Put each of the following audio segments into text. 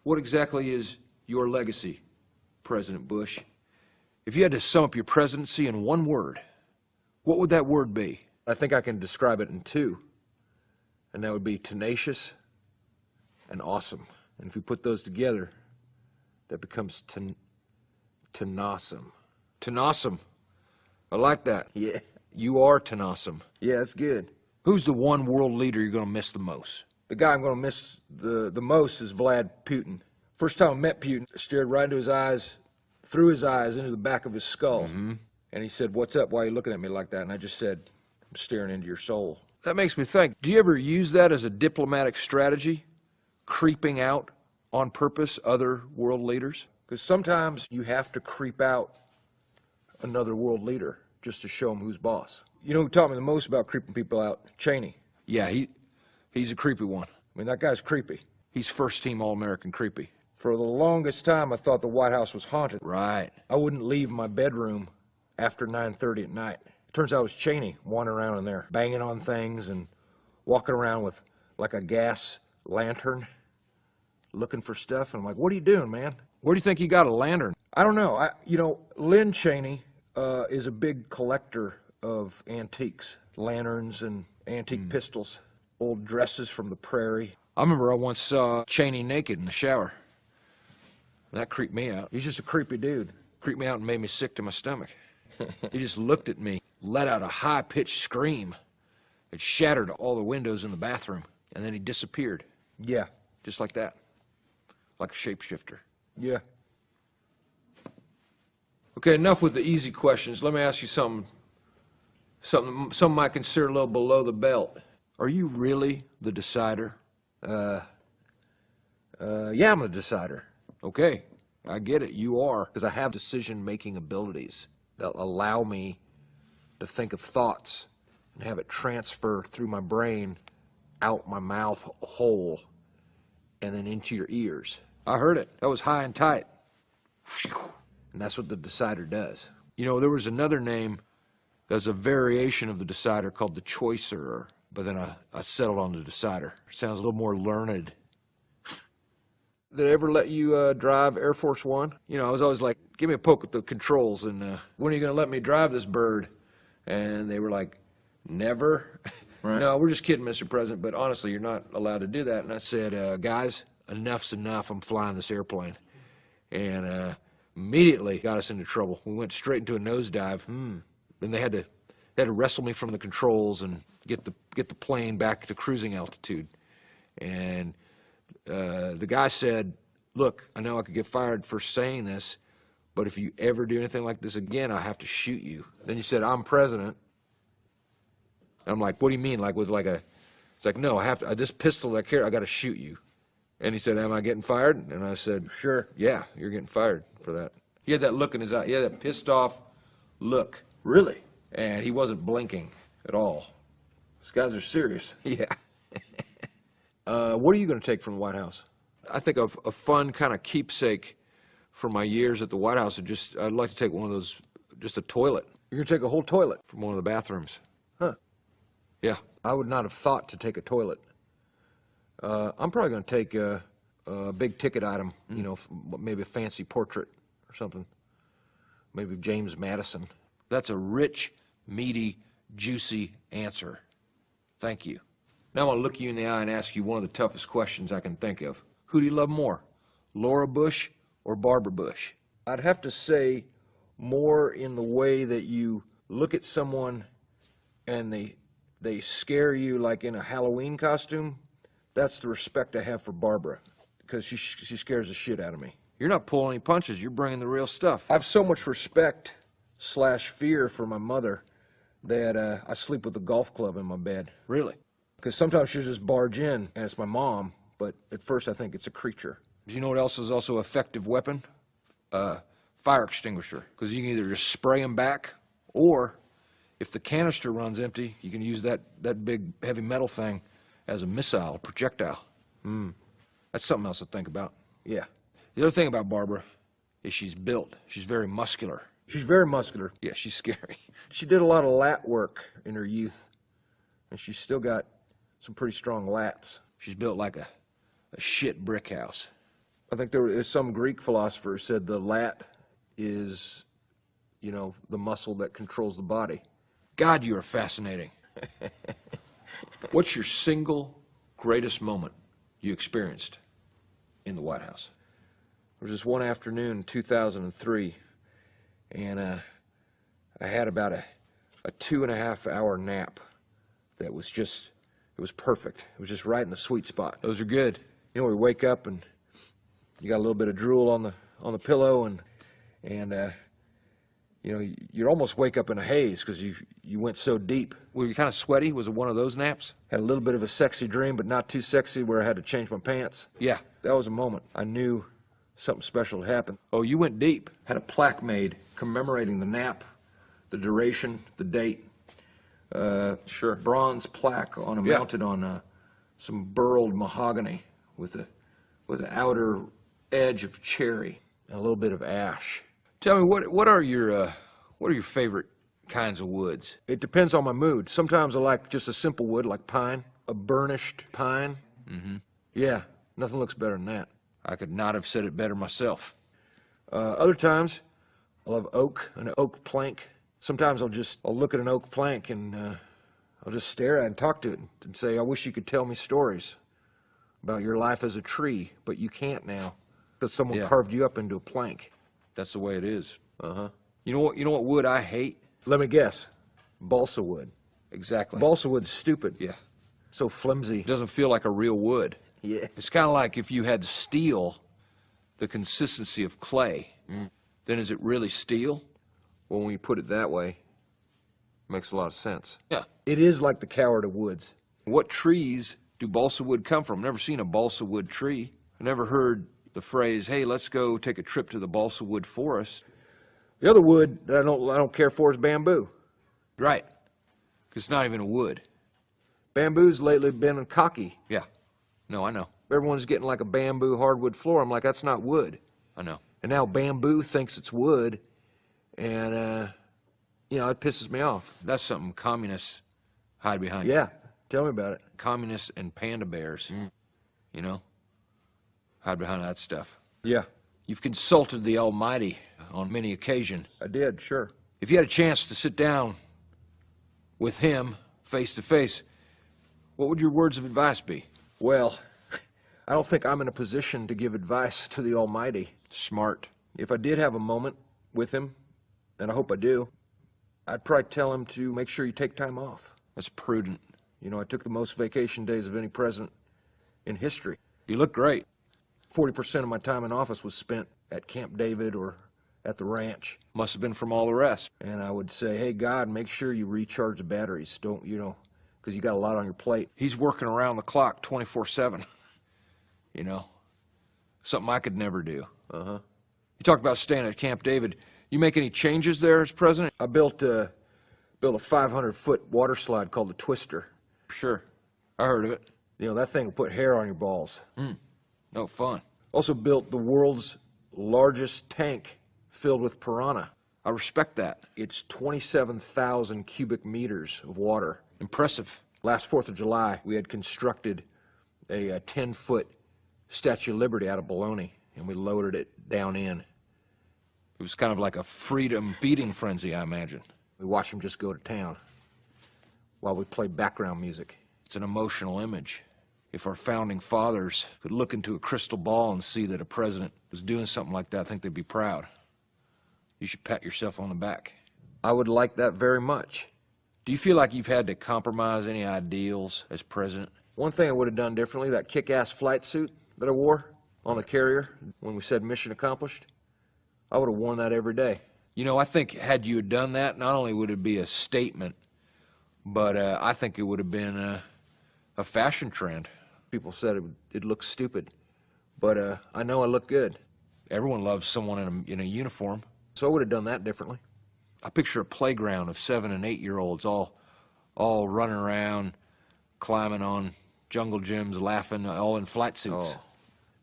What exactly is your legacy, President Bush? If you had to sum up your presidency in one word, what would that word be? I think I can describe it in two, and that would be tenacious and awesome. And if we put those together, that becomes Tenawesome. Tenawesome. I like that. Yeah. You are Tenawesome. Yeah, that's good. Who's the one world leader you're going to miss the most? The guy I'm going to miss the most is Vlad Putin. First time I met Putin, I stared right into his eyes, through his eyes, into the back of his skull. Mm-hmm. And he said, "What's up? Why are you looking at me like that?" And I just said, "I'm staring into your soul." That makes me think, do you ever use that as a diplomatic strategy? Creeping out on purpose other world leaders? Because sometimes you have to creep out another world leader just to show him who's boss. You know who taught me the most about creeping people out? Cheney. Yeah, he's a creepy one. I mean, that guy's creepy. He's first-team All-American creepy. For the longest time, I thought the White House was haunted. Right. I wouldn't leave my bedroom after 9:30 at night. Turns out it was Cheney wandering around in there, banging on things and walking around with like a gas lantern, looking for stuff. And I'm like, "What are you doing, man?" Where do you think he got a lantern? I don't know. Lynn Cheney is a big collector of antiques, lanterns and antique pistols, old dresses from the prairie. I remember I once saw Cheney naked in the shower. That creeped me out. He's just a creepy dude. Creeped me out and made me sick to my stomach. He just looked at me, let out a high-pitched scream. It shattered all the windows in the bathroom, and then he disappeared. Yeah. Just like that. Like a shapeshifter. Yeah. Okay, enough with the easy questions. Let me ask you something some might consider a little below the belt. Are you really the decider? Yeah, I'm a decider. Okay, I get it. You are, because I have decision-making abilities that allow me to think of thoughts and have it transfer through my brain, out my mouth hole, and then into your ears. I heard it. That was high and tight. And that's what the decider does. You know, there was another name that's a variation of the decider called the choicerer, but then I settled on the decider. Sounds a little more learned. Did they ever let you drive Air Force One? You know, I was always like, give me a poke at the controls, and when are you going to let me drive this bird? And they were like, never. Right. No, we're just kidding, Mr. President, but honestly, you're not allowed to do that. And I said, guys, enough's enough. I'm flying this airplane. And immediately got us into trouble. We went straight into a nosedive. Then they had to wrestle me from the controls and get the plane back to cruising altitude. And the guy said, look, I know I could get fired for saying this, but if you ever do anything like this again, I have to shoot you. Then you said, I'm president. And I'm like, what do you mean? Like with like a, it's like, no, I have to, this pistol that I carry, I got to shoot you. And he said, am I getting fired? And I said, sure. Yeah, you're getting fired for that. He had that look in his eye. He had that pissed off look. Really? And he wasn't blinking at all. These guys are serious. Yeah. What are you going to take from the White House? I think of a fun kind of keepsake for my years at the White House. I'd like to take one of those, just a toilet. You're going to take a whole toilet? From one of the bathrooms. Huh. Yeah. I would not have thought to take a toilet. I'm probably going to take a big ticket item, you know, maybe a fancy portrait or something. Maybe James Madison. That's a rich, meaty, juicy answer. Thank you. Now I want to look you in the eye and ask you one of the toughest questions I can think of. Who do you love more, Laura Bush or Barbara Bush? I'd have to say more in the way that you look at someone and they scare you like in a Halloween costume. That's the respect I have for Barbara, because she scares the shit out of me. You're not pulling any punches. You're bringing the real stuff. I have so much respect / fear for my mother that I sleep with a golf club in my bed. Really? Because sometimes she'll just barge in, and it's my mom, but at first I think it's a creature. Do you know what else is also an effective weapon? Fire extinguisher. Because you can either just spray them back, or if the canister runs empty, you can use that big heavy metal thing as a missile, a projectile. That's something else to think about. Yeah. The other thing about Barbara is she's built. She's very muscular. She's very muscular. Yeah, she's scary. She did a lot of lat work in her youth, and she's still got some pretty strong lats. She's built like a shit brick house. I think there was some Greek philosopher who said the lat is, the muscle that controls the body. God, you are fascinating. What's your single greatest moment you experienced in the White House? There was this one afternoon in 2003, and I had about a 2.5 hour nap that was just, it was perfect. It was just right in the sweet spot. Those are good. We wake up and you got a little bit of drool on the pillow, and you'd almost wake up in a haze because you went so deep. Were you kind of sweaty? Was it one of those naps? Had a little bit of a sexy dream, but not too sexy where I had to change my pants. Yeah. That was a moment. I knew something special had happened. Oh, you went deep. Had a plaque made commemorating the nap, the duration, the date. Sure. Bronze plaque mounted on some burled mahogany with the outer edge of cherry and a little bit of ash. Tell me, what are your favorite kinds of woods? It depends on my mood. Sometimes I like just a simple wood like pine, a burnished pine. Mm-hmm. Yeah, nothing looks better than that. I could not have said it better myself. Other times I love oak, an oak plank. Sometimes I'll look at an oak plank and I'll just stare at it and talk to it and say, I wish you could tell me stories about your life as a tree, but you can't now because someone carved you up into a plank. That's the way it is. Uh-huh. You know what wood I hate? Let me guess. Balsa wood. Exactly. Balsa wood's stupid. Yeah. So flimsy. It doesn't feel like a real wood. Yeah. It's kind of like if you had steel, the consistency of clay, then is it really steel? Well, when you put it that way, it makes a lot of sense. Yeah. It is like the coward of woods. What trees do balsa wood come from? I've never seen a balsa wood tree. I never heard the phrase, hey, let's go take a trip to the balsa wood forest. The other wood that I don't care for is bamboo. Right. Because it's not even a wood. Bamboo's lately been cocky. Yeah. No, I know. Everyone's getting like a bamboo hardwood floor. I'm like, that's not wood. I know. And now bamboo thinks it's wood, and, it pisses me off. That's something communists hide behind. Yeah, tell me about it. Communists and panda bears, hide behind that stuff. Yeah. You've consulted the Almighty on many occasions. I did, sure. If you had a chance to sit down with him face to face, what would your words of advice be? Well, I don't think I'm in a position to give advice to the Almighty. Smart. If I did have a moment with him, and I hope I do, I'd probably tell him to make sure you take time off. That's prudent. I took the most vacation days of any president in history. You look great. 40% of my time in office was spent at Camp David or at the ranch. Must have been from all the rest. And I would say, hey, God, make sure you recharge the batteries. Don't, because you got a lot on your plate. He's working around the clock 24/7. Something I could never do. Uh-huh. You talked about staying at Camp David. You make any changes there as president? I built a 500-foot water slide called the Twister. Sure. I heard of it. That thing will put hair on your balls. No fun. Also built the world's largest tank filled with piranha. I respect that. It's 27,000 cubic meters of water. Impressive. Last 4th of July, we had constructed a 10-foot Statue of Liberty out of bologna, and we loaded it down in. It was kind of like a freedom beating frenzy, I imagine. We watched them just go to town while we played background music. It's an emotional image. If our founding fathers could look into a crystal ball and see that a president was doing something like that, I think they'd be proud. You should pat yourself on the back. I would like that very much. Do you feel like you've had to compromise any ideals as president? One thing I would have done differently, that kick-ass flight suit that I wore on the carrier when we said mission accomplished, I would have worn that every day. I think had you done that, not only would it be a statement, but I think it would have been a fashion trend. People said it looked stupid, but I know I look good. Everyone loves someone in a uniform. So I would have done that differently. I picture a playground of 7 and 8 year olds all running around, climbing on jungle gyms, laughing, all in flight suits. Oh.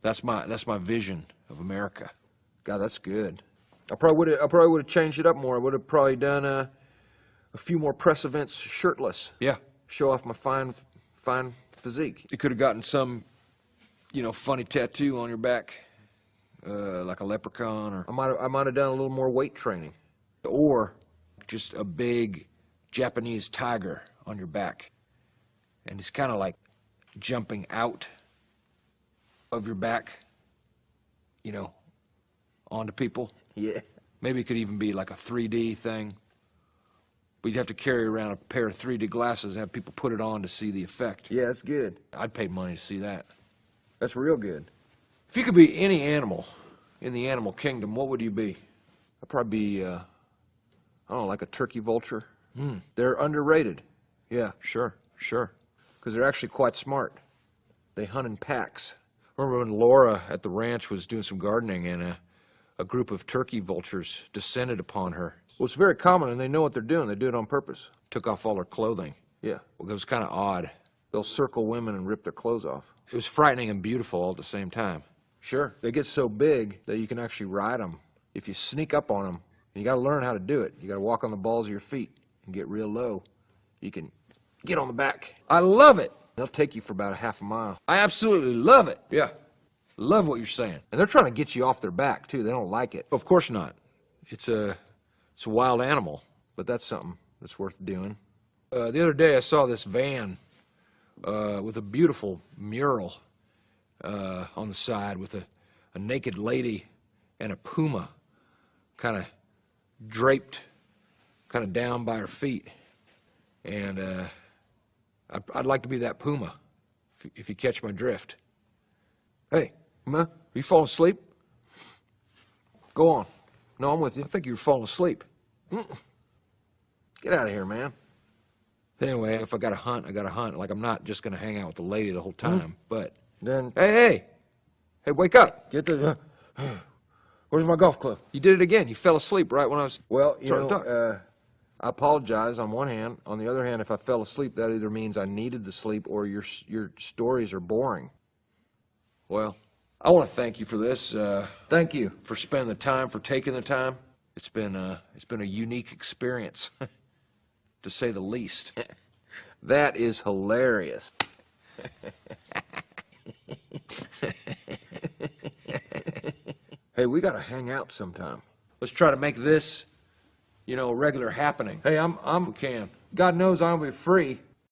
That's my vision of America. God, that's good. I probably would have changed it up more. I would have probably done a few more press events shirtless. Yeah. Show off my fine physique. You could have gotten some, funny tattoo on your back. like a leprechaun, or I might have done a little more weight training. or just a big Japanese tiger on your back, and he's kind of like jumping out of your back, you know, onto people. Yeah. Maybe it could even be like a 3D thing. But you'd have to carry around a pair of 3D glasses and have people put it on to see the effect. Yeah, that's good. I'd pay money to see that. That's real good. If you could be any animal in the animal kingdom, what would you be? I'd probably be, I don't know, like a turkey vulture. They're underrated. Yeah, Sure. because they're actually quite smart. They hunt in packs. Remember when Laura at the ranch was doing some gardening and a group of turkey vultures descended upon her, Well, it's very common, and they know what they're doing. They do it on purpose. took off all her clothing. Yeah. It was kind of odd. They'll circle women and rip their clothes off. It was frightening and beautiful all at the same time. Sure. They get so big that you can actually ride them. If you sneak up on them, and you got to learn how to do it. You got to walk on the balls of your feet and get real low. You can get on the back. I love it. They'll take you for about a half a mile. I absolutely love it. Yeah. Love what you're saying. And they're trying to get you off their back, too. They don't like it. Of course not. It's a wild animal. But that's something that's worth doing. The other day I saw this van with a beautiful mural on the side with a naked lady and a puma kind of draped kind of down by her feet. And I'd like to be that puma, if you catch my drift. Hey, Huh? you falling asleep? Go on. No, I'm with you. I think you were falling asleep. Get out of here, man. Anyway, if I got to hunt, I got to hunt. Like, I'm not just going to hang out with the lady the whole time. But, Then hey, wake up. get the... Where's my golf club? You did it again. You fell asleep right when I was... Well, you Sorry, know, I apologize on one hand. On the other hand, if I fell asleep, that either means I needed the sleep or your stories are boring. Well, I want to thank you for this. Thank you. For spending the time, for taking the time. It's been a unique experience, to say the least. That is hilarious. Hey, we got to hang out sometime. Let's try to make this, a regular happening. Hey, If we can. God knows I'll be free.